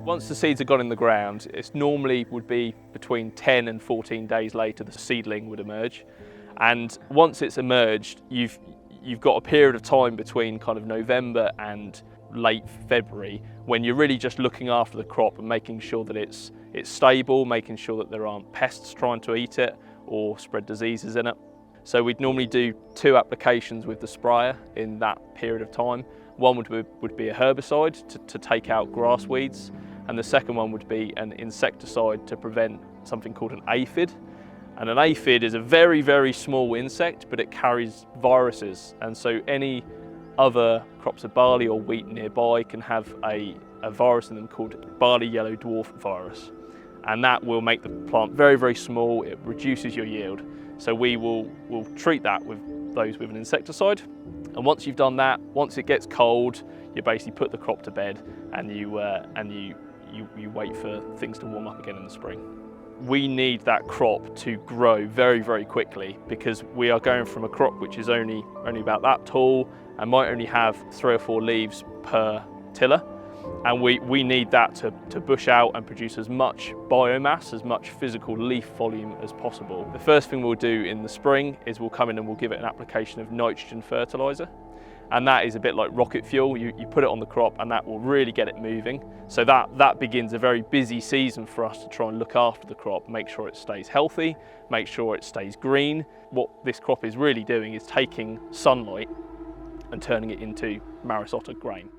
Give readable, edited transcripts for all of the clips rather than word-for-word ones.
Once the seeds have gone in the ground, it normally would be between 10 and 14 days later the seedling would emerge. And once it's emerged, you've got a period of time between kind of November and late February when you're really just looking after the crop and making sure that it's stable, making sure that there aren't pests trying to eat it or spread diseases in it. So we'd normally do 2 applications with the sprayer in that period of time. One would be a herbicide to take out grass weeds, and the second one would be an insecticide to prevent something called an aphid. And an aphid is a very, very small insect, but it carries viruses, and so any other crops of barley or wheat nearby can have a virus in them called barley yellow dwarf virus, and that will make the plant very, very small. It reduces your yield. So we'll treat that with an insecticide, and once you've done that, once it gets cold, you basically put the crop to bed and you wait for things to warm up again in the spring. We need that crop to grow very, very quickly because we are going from a crop which is only about that tall and might only have 3 or 4 leaves per tiller, and we need that to bush out and produce as much biomass, as much physical leaf volume as possible. The first thing we'll do in the spring is we'll come in and we'll give it an application of nitrogen fertiliser. And that is a bit like rocket fuel. You put it on the crop and that will really get it moving. So that begins a very busy season for us to try and look after the crop, make sure it stays healthy, make sure it stays green. What this crop is really doing is taking sunlight and turning it into Maris Otter grain.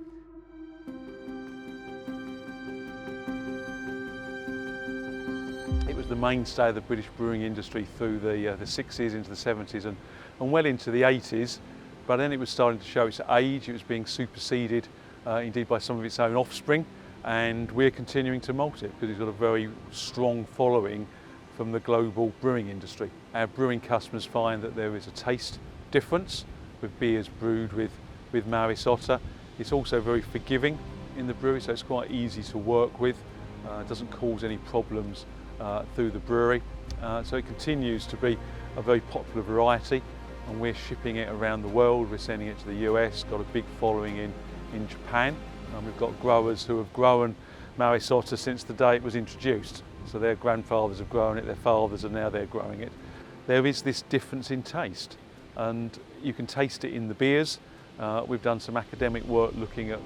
It was the mainstay of the British brewing industry through the 60s into the 70s and well into the 80s. But then it was starting to show its age. It was being superseded indeed by some of its own offspring, and we're continuing to malt it because it's got a very strong following from the global brewing industry. Our brewing customers find that there is a taste difference with beers brewed with Maris Otter. It's also very forgiving in the brewery, so it's quite easy to work with. It doesn't cause any problems through the brewery. So it continues to be a very popular variety, and we're shipping it around the world. We're sending it to the US, got a big following in Japan. And we've got growers who have grown Maris Otter since the day it was introduced. So their grandfathers have grown it, their fathers, and now they're growing it. There is this difference in taste, and you can taste it in the beers. We've done some academic work looking at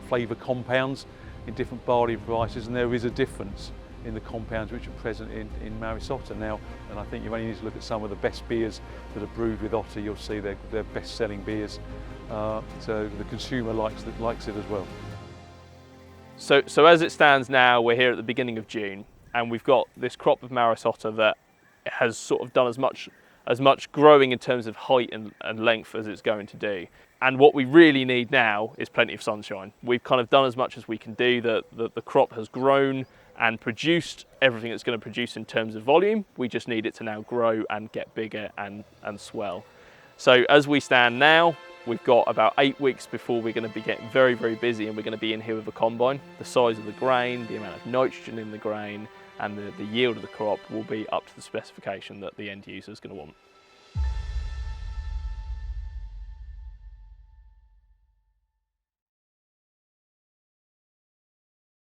flavour compounds in different barley varieties, and there is a difference in the compounds which are present in Maris Otter now. And I think you only need to look at some of the best beers that are brewed with Otter. You'll see they're best-selling beers. So the consumer likes it as well. So as it stands now, we're here at the beginning of June, and we've got this crop of Maris Otter that has sort of done as much growing in terms of height and length as it's going to do. And what we really need now is plenty of sunshine. We've kind of done as much as we can do. The crop has grown and produced everything it's going to produce in terms of volume. We just need it to now grow and get bigger and swell. So as we stand now, we've got about 8 weeks before we're going to be getting very, very busy, and we're going to be in here with a combine. The size of the grain, the amount of nitrogen in the grain, and the yield of the crop will be up to the specification that the end user is going to want.